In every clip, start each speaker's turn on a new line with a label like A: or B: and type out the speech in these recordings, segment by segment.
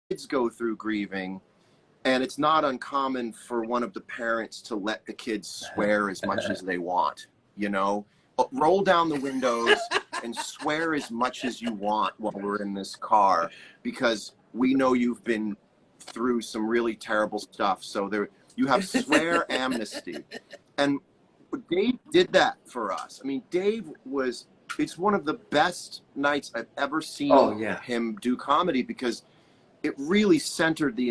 A: kids go through grieving, and it's not uncommon for one of the parents to let the kids swear as much as they want, you know? Roll down the windows and swear as much as you want while we're in this car, because we know you've been through some really terrible stuff. So there, you have swear amnesty. And Dave did that for us. I mean, Dave was, it's one of the best nights I've ever seen him do comedy, because it really centered the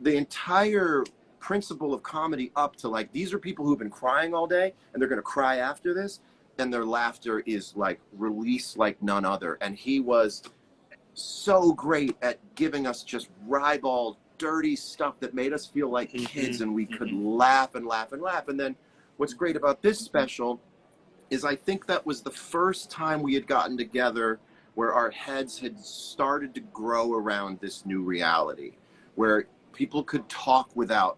A: entire principle of comedy up to, like, these are people who've been crying all day and they're going to cry after this, and their laughter is like release like none other. And he was so great at giving us just ribald, dirty stuff that made us feel like kids, and we could laugh and laugh and laugh. And then what's great about this special is I think that was the first time we had gotten together where our heads had started to grow around this new reality, where people could talk without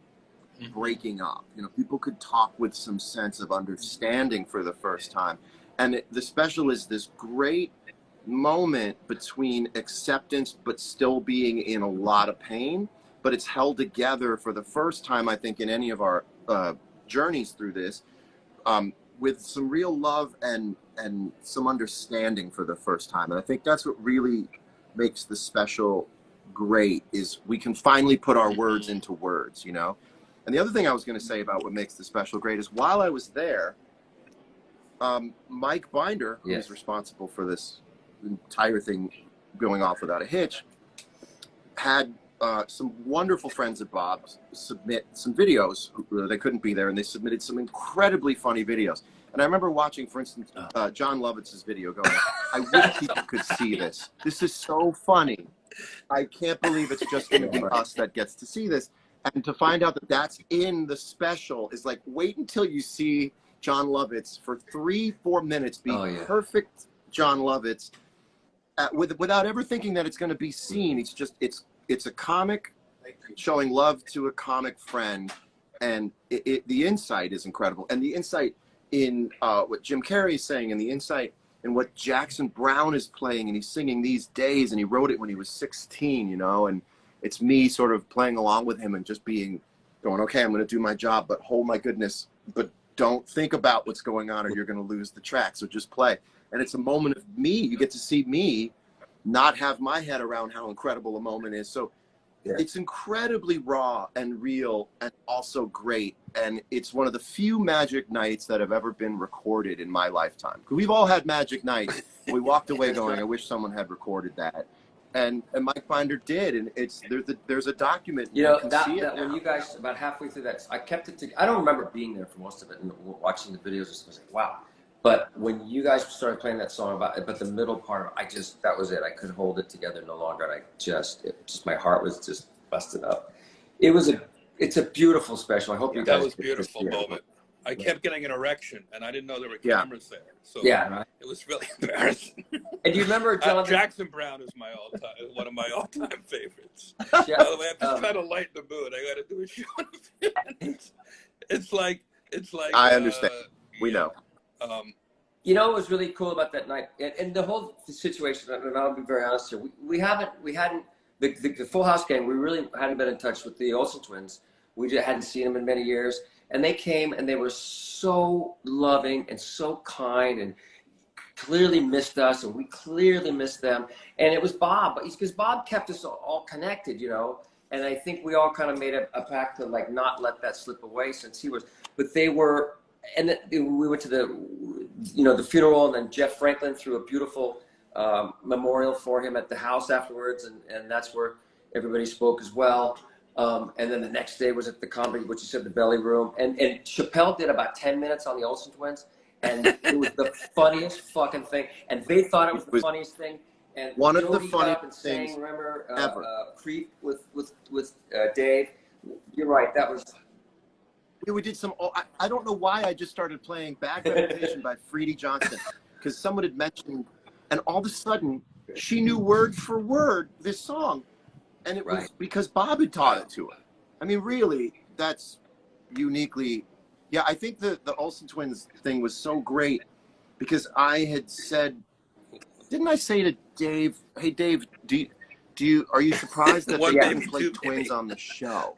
A: breaking up. You know, people could talk with some sense of understanding for the first time. And the special is this great moment between acceptance but still being in a lot of pain, but it's held together for the first time, I think, in any of our journeys through this, with some real love and some understanding for the first time. And I think that's what really makes the special great, is we can finally put our words into words, you know? And the other thing I was going to say about what makes the special great is, while I was there, Mike Binder, who's responsible for this entire thing going off without a hitch, had some wonderful friends of Bob's submit some videos. They couldn't be there, and they submitted some incredibly funny videos. And I remember watching, for instance, John Lovitz's video, going, I wish people could see this. This is so funny. I can't believe it's just going to be us that gets to see this. And to find out that that's in the special is like, wait until you see John Lovitz for 3-4 minutes be perfect John Lovitz, without ever thinking that it's going to be seen. It's just, it's a comic showing love to a comic friend, and the insight is incredible. And the insight in what Jim Carrey is saying, and the insight in what Jackson Browne is playing, and he's singing These Days, and he wrote it when he was 16, you know, and it's me sort of playing along with him and just going, okay, I'm going to do my job, but oh my goodness, but don't think about what's going on or you're going to lose the track. So just play. And it's a moment of me. You get to see me not have my head around how incredible a moment is. So it's incredibly raw and real and also great. And it's one of the few magic nights that have ever been recorded in my lifetime. We've all had magic nights. We walked away going, I wish someone had recorded that. And Mike Binder did, and there's a document.
B: You know, that when you guys, about halfway through that, I kept it I don't remember being there for most of it and watching the videos. I was like, wow. But when you guys started playing that song but the middle part, that was it. I couldn't hold it together no longer. And my heart was just busted up. It's a beautiful special. I hope you guys.
C: That was a beautiful moment. I kept getting an erection, and I didn't know there were cameras there. So it was really embarrassing.
B: And do you remember
C: Jackson Browne is one of my all-time favorites. By the way, I'm just trying to lighten the mood. I got to do a show in a minute. It's like.
A: I understand. We know.
B: You know what was really cool about that night, and the whole situation, and I'll be very honest here, we hadn't, the Full House gang, we really hadn't been in touch with the Olsen twins. We just hadn't seen them in many years. And they came, and they were so loving and so kind, and clearly missed us, and we clearly missed them. And it was Bob, because Bob kept us all connected, you know. And I think we all kind of made a pact to, like, not let that slip away, since he was. But they were, and we went to the funeral, and then Jeff Franklin threw a beautiful memorial for him at the house afterwards, and that's where everybody spoke as well. And then the next day was at the comedy, which you said, the Belly Room. And Chappelle did about 10 minutes on the Olsen twins. And it was the funniest fucking thing. And they thought it was the funniest thing. And
A: one of the funniest things
B: remember,
A: ever.
B: Creep with Dave. You're right. That was.
A: We did some, I don't know why I just started playing Bad Reputation by Freddie Johnson. Because someone had mentioned, and all of a sudden, she knew word for word this song. And it was because Bob had taught it to her. I mean, really, that's uniquely, I think the Olsen twins thing was so great, because I had said, didn't I say to Dave, hey, Dave, Are you surprised that
C: One
A: they
C: baby,
A: didn't play
C: two
A: twins
C: baby.
A: on the show?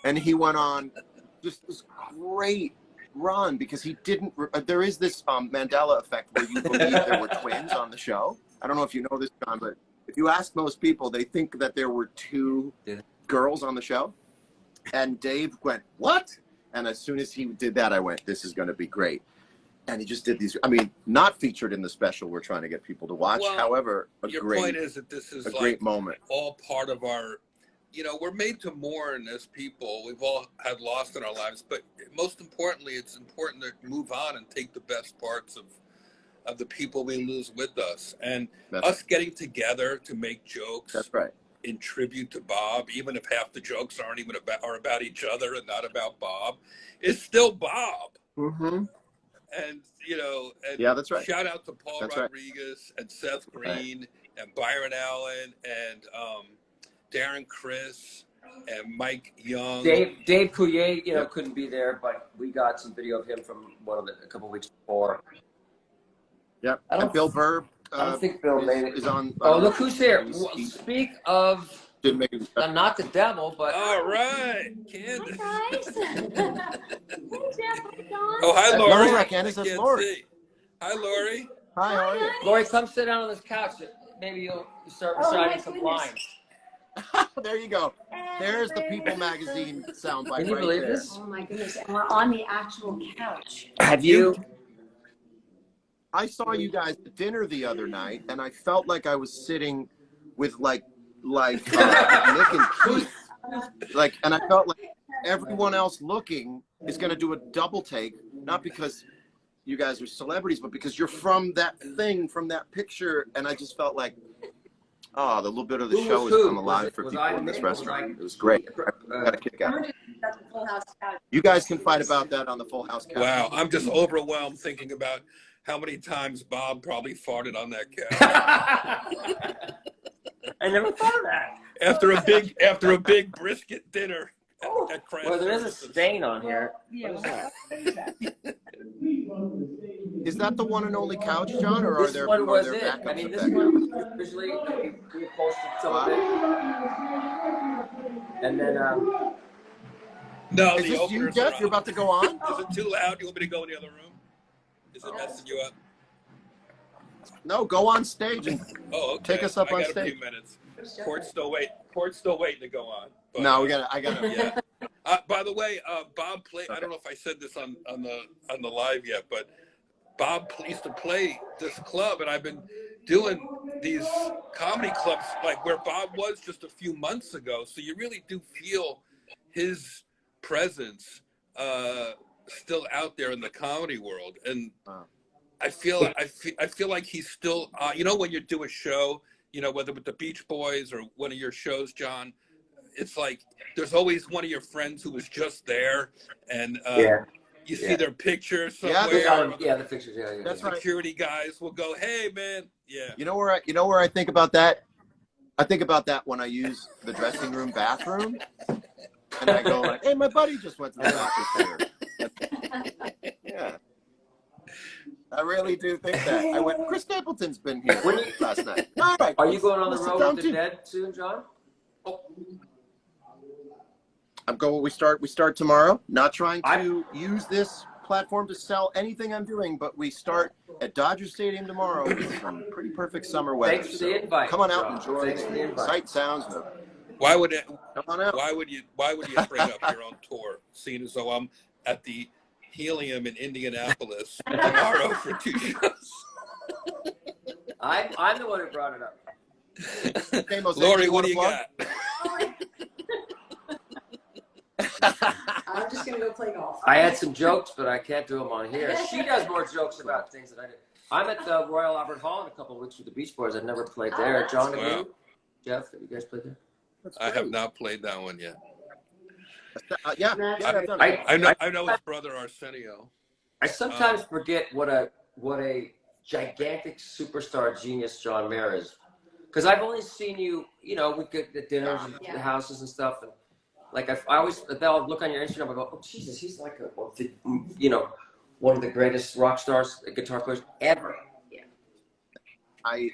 A: And he went on just this great run because he didn't. There is this Mandela effect where you believe there were twins on the show. I don't know if you know this, John, but if you ask most people, they think that there were two girls on the show. And Dave went, "What?" And as soon as he did that, I went, "This is going to be great." And he just did these. I mean, not featured in the special we're trying to get people to watch.
C: Well,
A: however,
C: your point is that this is
A: a
C: like
A: great moment.
C: all part of our, you know, we're made to mourn as people. We've all had loss in our lives, but most importantly, it's important to move on and take the best parts of the people we lose with us. And us getting together to make jokes.
A: That's right.
C: In tribute to Bob, even if half the jokes aren't even about each other and not about Bob, it's still Bob.
A: Mm-hmm.
C: And you know, and
A: yeah, that's right.
C: Shout out to Paul
A: that's
C: Rodriguez and Seth Green and Byron Allen and Darren Criss and Mike Young.
B: Dave Coulier, you know, couldn't be there, but we got some video of him from a couple weeks before.
A: Yep. And Bill Burr.
B: I don't think Bill made it.
A: Is on.
B: Oh, look who's here! Speak of.
A: Didn't make it.
B: Not the devil, but.
C: All right, Candace.
D: Hi, guys.
C: Oh, hi, Lori.
A: Laura, Candace, that's Lori.
C: Hi, Lori.
A: Hi, how are you?
B: Lori, come sit down on this couch. Maybe you'll start reciting some lines.
A: There you go. There's the People Magazine soundbite.
B: Can you believe
A: there.
B: this?
D: Oh my goodness, and we're on the actual couch.
B: Have you?
A: I saw you guys at dinner the other night, and I felt like I was sitting with like Nick and Keith. And I felt like everyone else looking is going to do a double take, not because you guys are celebrities, but because you're from that thing, from that picture. And I just felt like, oh, the little bit of the show has come alive for people in this restaurant. It was great. I got a kick out. You guys can fight about that on the Full House couch.
C: Wow, I'm just overwhelmed thinking about how many times Bob probably farted on that couch.
B: I never thought of that.
C: After a big brisket dinner at Craft
B: Well, there is a
C: Services.
B: stain on here.
D: Yeah,
B: What is that?
A: Is that the one and only couch, John, or are
B: This
A: there
B: one was
A: backups
B: it.
A: of
B: I mean,
A: that
B: this
A: couch?
B: one was visually we posted some of it, and then
C: No,
A: Is
C: the
A: this you,
C: openers
A: Jeff?
C: are
A: You're
C: on.
A: about to go on?
C: Is it too loud? You want me to go in the other room? Is it messing you up?
A: No, go on stage and
C: Oh, okay.
A: Take us up
C: I
A: on
C: got
A: stage.
C: a few minutes. Court's still waiting to go on. But,
A: no, I gotta.
C: Yeah. By the way, Bob played. I don't know if I said this on the live yet, but Bob used to play this club, and I've been doing these comedy clubs like where Bob was just a few months ago. So you really do feel his presence still out there in the comedy world, and I feel like he's still. You know, when you do a show, you know, whether with the Beach Boys or one of your shows, John, it's like there's always one of your friends who was just there, and you see their picture somewhere.
B: the pictures. Yeah,
A: That's right.
C: Security guys will go, "Hey, man, yeah."
A: You know where I think about that? I think about that when I use the dressing room bathroom, and I go like, "Hey, my buddy just went to the bathroom here." Yeah, I really do think that. I went. Chris Stapleton's been here last night. All right.
B: Are you going on the
A: Let's
B: road
A: sit down
B: with the
A: too.
B: dead soon, John?
A: I'm going. We start tomorrow. Not trying to use this platform to sell anything I'm doing, but we start at Dodger Stadium tomorrow with some pretty perfect summer weather.
B: Thanks for the invite.
A: Come on out
B: John.
A: and enjoy
B: Thanks for the
A: the
B: invite.
A: sight, sounds.
C: Why would it?
A: Come on out.
C: Why would you bring up your own tour, seeing as though I'm at the Helium in Indianapolis tomorrow for 2 shows?
B: I'm the one who brought it up.
A: Stamos,
C: Lori,
A: anything
C: what do you
A: wanna
C: got?
D: I'm just gonna go play golf.
B: I had some jokes, but I can't do them on here. She does more jokes about things than I do. I'm at the Royal Albert Hall in a couple of weeks with the Beach Boys. I've never played there.
D: that's
B: John, have
C: Wow.
B: you? Jeff, have you guys played there?
A: That's
C: I have
A: great.
C: not played that one yet.
A: Yeah, I've done it.
C: I know his brother Arsenio.
B: I sometimes forget what a gigantic superstar genius John Mayer is, because I've only seen you. You know, we get at dinners and
D: Yeah.
B: houses and stuff, and like I always they'll look on your Instagram and go, "Oh Jesus, he's like one of the greatest rock stars, guitar players ever."
A: I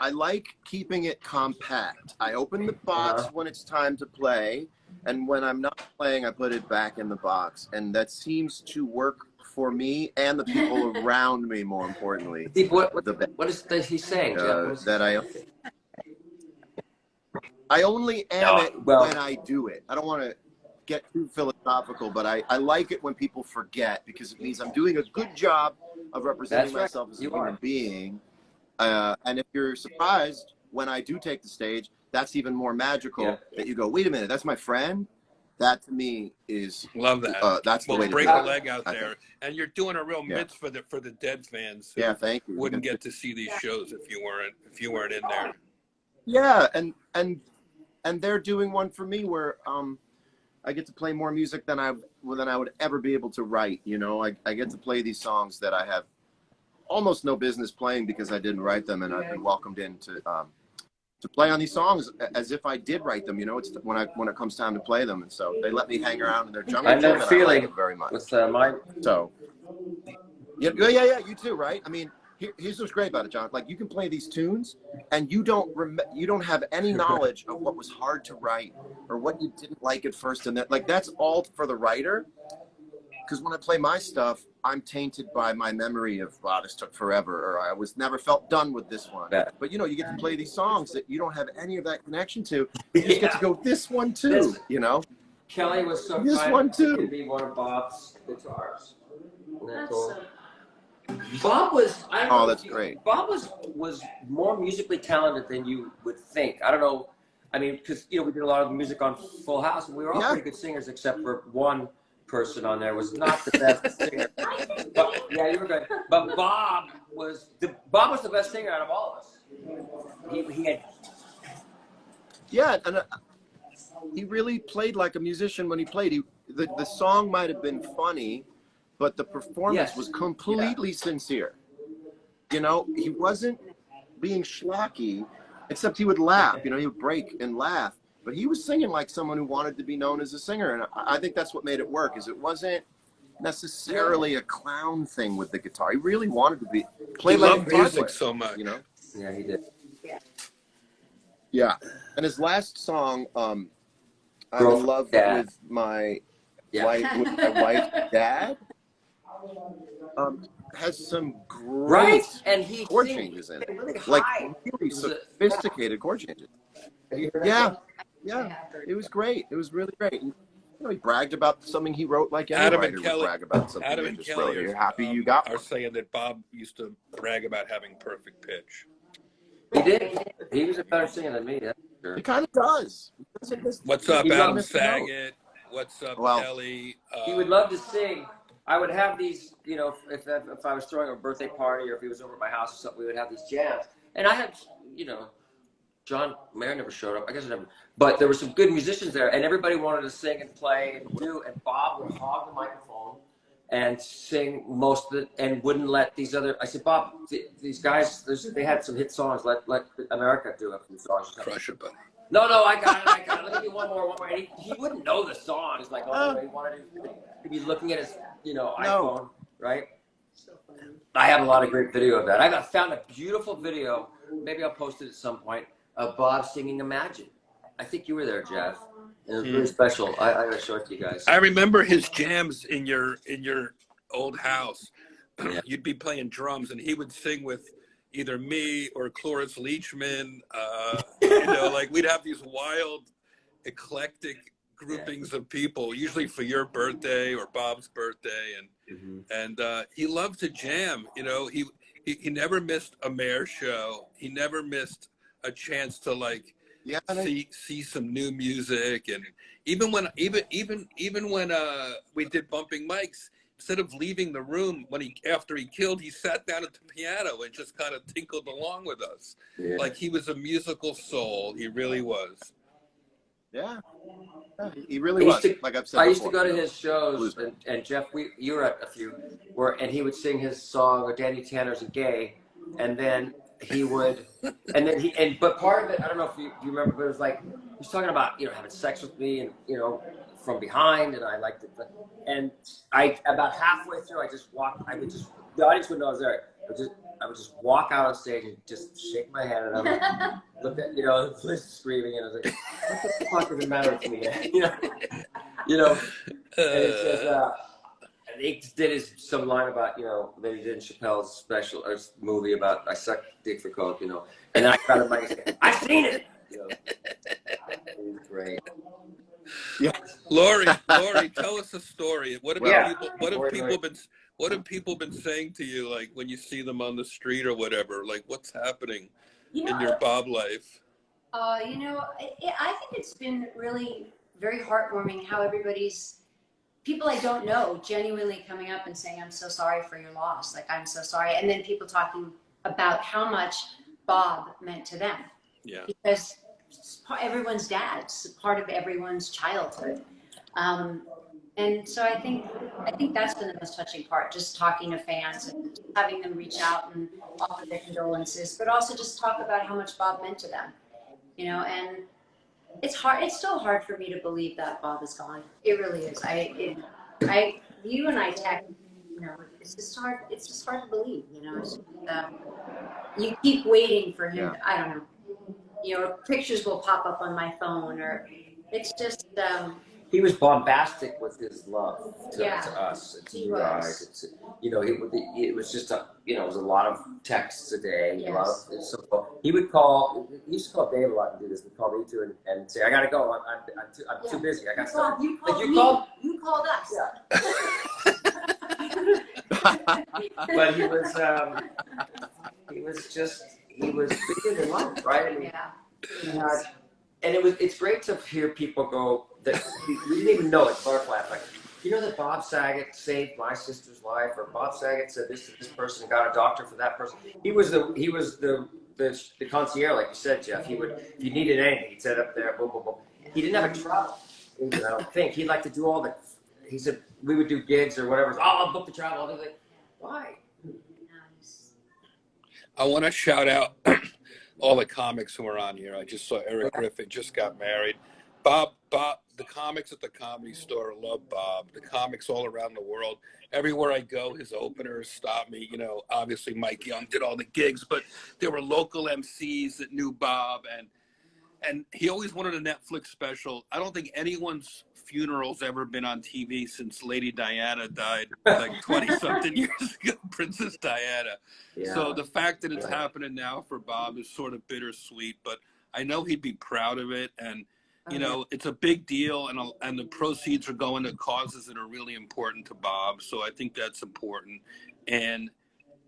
A: I like keeping it compact. I open the box when it's time to play, and when I'm not playing, I put it back in the box, and that seems to work for me and the people around me. More importantly,
B: What is he saying, Jeff?
A: that I only am it when I do it. I don't want to get too philosophical, but I like it when people forget, because it means I'm doing a good job of representing myself as a human being. And if you're surprised when I do take the stage, that's even more magical. That you go, wait a minute, that's my friend. That to me is
C: love that.
A: That's the way to
C: break
A: do
C: a
A: it,
C: leg out there, and you're doing a real mitzvah for the Dead fans.
A: Yeah, thank you.
C: Wouldn't get to see these shows if you weren't in there.
A: Yeah, and they're doing one for me where I get to play more music than I would ever be able to write. You know, I get to play these songs that I have almost no business playing because I didn't write them, and I've been welcomed in to play on these songs as if I did write them. You know, it's when it comes time to play them, and so they let me hang around in their jungle.
B: I know the feeling.
A: I like it very much.
B: With my
A: So yeah, you too, right? I mean, here's what's great about it, John. Like, you can play these tunes, and you don't have any knowledge of what was hard to write or what you didn't like at first, and that's all for the writer. Because when I play my stuff, I'm tainted by my memory of, wow, this took forever, or I never felt done with this one.
B: Yeah.
A: But you know, you get to play these songs that you don't have any of that connection to. You just get to go, this one too. You know,
B: Kelly was so
A: this
B: kind
A: one too.
B: to be one of Bob's guitars.
D: That's so
B: Bob was. I don't know
A: that's great.
B: Bob was more musically talented than you would think. I don't know. I mean, because we did a lot of music on Full House, and we were all pretty good singers, except for one person on there was not the best singer. But, yeah, you were good. But Bob was the best singer out of all of us. He had.
A: Yeah, and he really played like a musician when he played. The song might have been funny, but the performance was completely sincere. You know, he wasn't being schlocky, except he would laugh. You know, he would break and laugh. But he was singing like someone who wanted to be known as a singer, and I think that's what made it work. Is it wasn't necessarily a clown thing with the guitar. He really wanted to play like
C: loved music so much.
A: You know?
B: Yeah, he did.
A: Yeah, and his last song, I'm in love with my wife's dad. Has some great chord changes in it,
B: really
A: like really sophisticated chord changes. Yeah, it was great. It was really great. And, he bragged about something he wrote like any writer would brag about something.
C: Adam
A: they
C: and
A: just
C: Kelly
A: wrote. You're happy you got
C: are saying that Bob used to brag about having perfect pitch.
B: He did. He was a better singer than me. That's sure.
A: He kind of does.
C: What's up, Adam Saget? What's up, Kelly?
B: He would love to sing. I would have these, if I was throwing a birthday party or if he was over at my house or something, we would have these jams. And I had, John Mayer never showed up. I guess I never. But there were some good musicians there, and everybody wanted to sing and play and do. And Bob would hog the microphone and sing most of it, and wouldn't let these other. I said, Bob, these guys, they had some hit songs. Let America do a few songs.
C: Crush it, buddy.
B: No, I got it. Let me do one more. And he wouldn't know the songs. Like, he wanted to be looking at his, iPhone, right? I have a lot of great video of that. I found a beautiful video. Maybe I'll post it at some point of Bob singing Imagine. I think you were there, Jeff. It was really special. I gotta show it to you guys.
C: I remember his jams in your old house.
B: Yeah.
C: You'd be playing drums, and he would sing with either me or Cloris Leachman. Like we'd have these wild, eclectic groupings of people, usually for your birthday or Bob's birthday, and he loved to jam. He never missed a Mayer show. He never missed a chance to see some new music. And even when we did bumping mics, instead of leaving the room after he killed, he sat down at the piano and just kind of tinkled along with us. Yeah. Like he was a musical soul. He really was.
A: Yeah, he really was. Like I've said
B: I used to go to his shows, and Jeff, you were at a few, and he would sing his song, or Danny Tanner's Gay, and then he would, but part of it, I don't know if you remember, but it was like, he was talking about, having sex with me and, from behind, and I liked it. And about halfway through, the audience would know I was there. I would just walk out on stage and just shake my head and I would look at, Liz screaming and I was like, what the fuck does it matter to me? And it says, and he did some line about, that he did in Chappelle's special or movie about I suck dick for coke, and then I got him and said, I've seen it. It was great.
A: Yeah.
C: Lori, tell us a story. What have people been saying to you, like when you see them on the street or whatever? Like, what's happening in your Bob life?
D: I think it's been really very heartwarming how people I don't know genuinely coming up and saying, I'm so sorry for your loss. Like, I'm so sorry. And then people talking about how much Bob meant to them.
C: Yeah.
D: Because everyone's dad, it's part of everyone's childhood. And so I think that's been the most touching part, just talking to fans and having them reach out and offer their condolences, but also just talk about how much Bob meant to them, and it's still hard for me to believe that Bob is gone. It really is. You and I text, it's just hard to believe, it's just, you keep waiting for him. I don't know, pictures will pop up on my phone or it's just,
B: he was bombastic with his love to us, to you
D: was.
B: guys. It was just it was a lot of texts a day.
D: Yes.
B: He would call. He used to call Dave a lot and do this. He'd call me too and say, "I gotta go. I'm too busy. I got stuff."
D: You called us.
B: Yeah. But he was bigger than life, right? I mean, and it's great to hear people go that we didn't even know it. Butterfly effect. That Bob Saget saved my sister's life, or Bob Saget said this to this person and got a doctor for that person. He was the concierge, like you said, Jeff. He would, if you needed anything, he'd set up there, boom, boom, boom. He didn't have a travel agent, I don't think. He'd like to do all the. He said we would do gigs or whatever. I'll book the travel. I'll do that. Why?
D: Nice.
C: I want to shout out all the comics who are on here. I just saw Eric Griffin just got married. Bob, the comics at the Comedy Store love Bob. The comics all around the world. Everywhere I go, his openers stop me. Obviously Mike Young did all the gigs, but there were local MCs that knew Bob, and he always wanted a Netflix special. I don't think anyone's funeral's ever been on TV since Lady Diana died like 20-something years ago, Princess Diana.
B: Yeah.
C: So the fact that it's happening now for Bob is sort of bittersweet, but I know he'd be proud of it, and it's a big deal, and the proceeds are going to causes that are really important to Bob. So I think that's important, and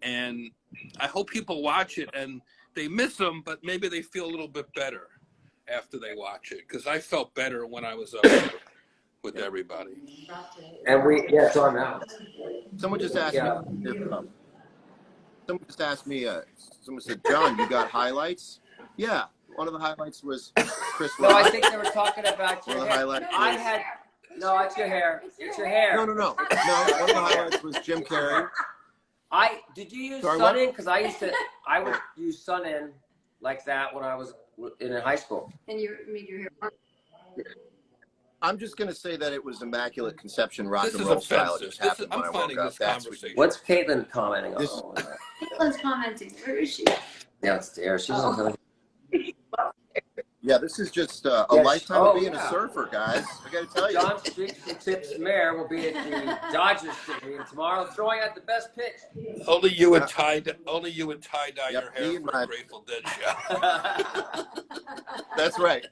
C: I hope people watch it and they miss him, but maybe they feel a little bit better after they watch it, because I felt better when I was up there with everybody.
B: And it's on now.
A: Someone just asked me. Someone said, "John, you got highlights?" Yeah, one of the highlights was Chris Rock.
B: No, I think they were talking about your hair. No, it's your hair. It's your hair.
A: No. One of the highlights was Jim Carrey.
B: Did you use Sun-In? Because I would use Sun-In like that when I was in high school.
D: And you made your hair.
A: I'm just going to say that it was immaculate conception rock
C: This
A: and
C: is
A: roll style. It
C: offensive.
A: just happened
C: I'm
A: when I
C: finding
A: woke
C: this
A: up.
C: conversation.
B: What's Caitlin commenting on?
D: Caitlin's commenting. Where is she?
B: Downstairs. She's on.
A: Yeah, this is just a lifetime of being a surfer, guys. I got to tell you.
B: John Streaks and Tips Mayor will be at the Dodgers Stadium tomorrow, throwing out the best pitch.
C: Only you and tie dye your hair
A: me and
C: for a Grateful Dead show.
A: That's right.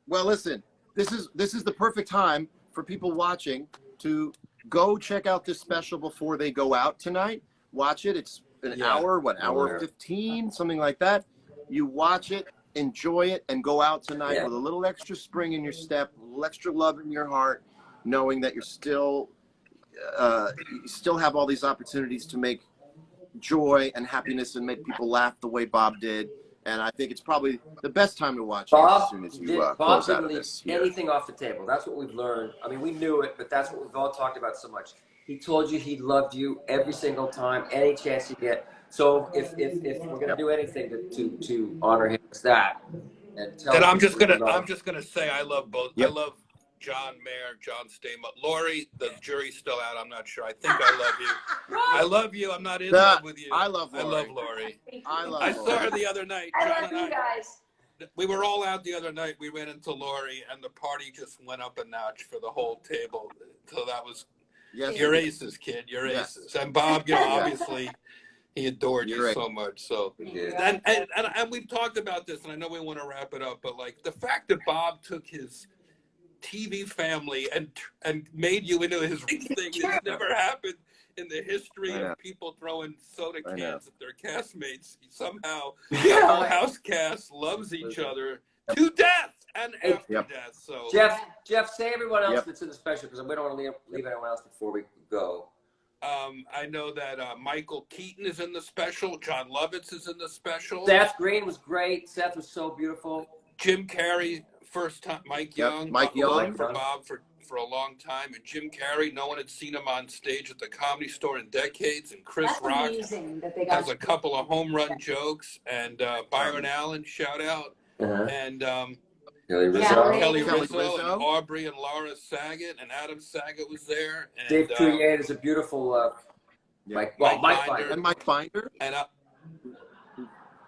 A: Well, listen, this is the perfect time for people watching to go check out this special before they go out tonight. Watch it. It's an hour, hour 15, something like that. You watch it, enjoy it, and go out tonight with a little extra spring in your step, a little extra love in your heart, knowing that you still have all these opportunities to make joy and happiness and make people laugh the way Bob did. And I think it's probably the best time to watch it as soon as you close out of this.
B: Bob didn't leave anything off the table. That's what we've learned. I mean, we knew it, but that's what we've all talked about so much. He told you he loved you every single time, any chance you get. So if we're gonna do anything to honor him, it's that.
C: And I'm just gonna say I love both.
A: Yep.
C: I love John Mayer, John Stamos, Lori. The jury's still out. I'm not sure. I think I love you. I love you. I'm not in love with you.
A: I love Lori.
C: I love Lori.
A: I
C: saw her the other night.
D: I
C: John
D: love
C: and
D: you guys.
C: we were all out the other night. We went into Lori, and the party just went up a notch for the whole table. So that was your aces, kid. Your aces. And Bob, you know, obviously he adored you so much. So and we've talked about this, and I know we want to wrap it up, but like the fact that Bob took his TV family and made you into his thing has never happened in the history of people throwing soda cans at their castmates. Somehow the whole house cast loves each other to death and after death. So
B: Jeff, say everyone else that's in the special, because we don't want to leave anyone else before we go.
C: I know that Michael Keaton is in the special. John Lovitz is in the special.
B: Seth Green was great. Seth was so beautiful.
C: Jim Carrey, first time. Mike Young.
A: Mike Young.
C: For Bob for a long time. And Jim Carrey, no one had seen him on stage at the Comedy Store in decades. And Chris Rock has a couple of home run jokes. And Byron Allen, shout out. And
B: Kelly
C: Rizzo and Aubrey and Laura Saget and Adam Saget was there. And
B: Dave Coulier is a beautiful Mike Binder.
A: And Mike Binder.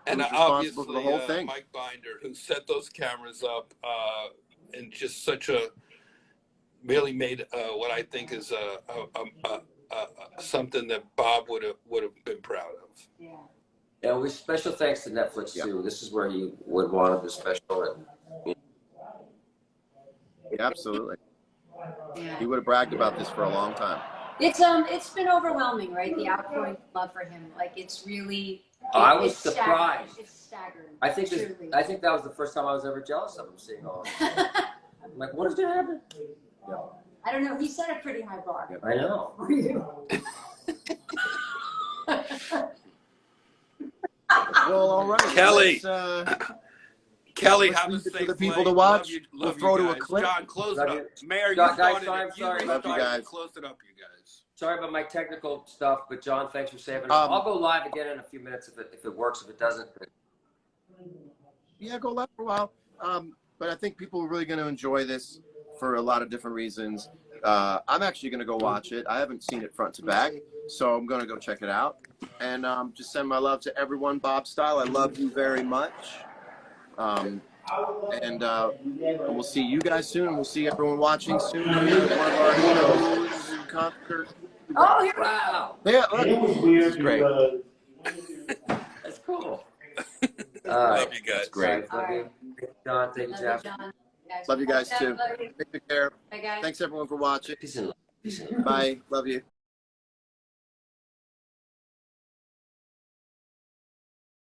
C: And
A: responsible
C: obviously
A: for the whole thing.
C: Mike Binder, who set those cameras up and just such a really made what I think is something that Bob would have been proud of.
D: Yeah.
B: Yeah, we special thanks to Netflix too. This is where he would want the special.
A: Absolutely.
D: Yeah.
A: He would have bragged about this for a long time.
D: It's been overwhelming, right? The outpouring love for him. Like it's really.
B: I was surprised.
D: It's staggering.
B: I think that was the first time I was ever jealous of him seeing all of it. I'm like, what is going to happen?
D: I don't know. He set a pretty high bar.
B: I know.
D: For you.
A: Well, all right.
C: Kelly. Kelly,
A: let's
C: have a
A: leave it
C: safe
A: to the people
C: flight.
A: to watch.
C: We'll
A: throw to a clip.
C: John, close it
B: Love
C: up. Mayor, you
B: Guys,
C: started
B: I'm
C: it.
B: sorry.
A: Love you guys.
C: Close it up, you guys.
B: Sorry about my technical stuff, but John, thanks for saving us. I'll go live again in a few minutes if it works. If it doesn't,
A: Yeah, go live for a while. But I think people are really going to enjoy this for a lot of different reasons. I'm actually going to go watch it. I haven't seen it front to back, so I'm going to go check it out. And just send my love to everyone, Bob Style. I love you very much. And we'll see you guys soon. We'll see everyone watching soon. One of our shows, concert.
D: Oh, here
B: wow,
A: Yeah, look, this is great.
B: that's cool.
C: Love you guys.
A: Great.
B: Love you, John. Thank you, Jeff.
A: Love you guys too.
D: Love you.
A: Take care.
D: Bye, guys.
A: Thanks everyone for watching.
B: Peace and love.
A: Bye. Love you.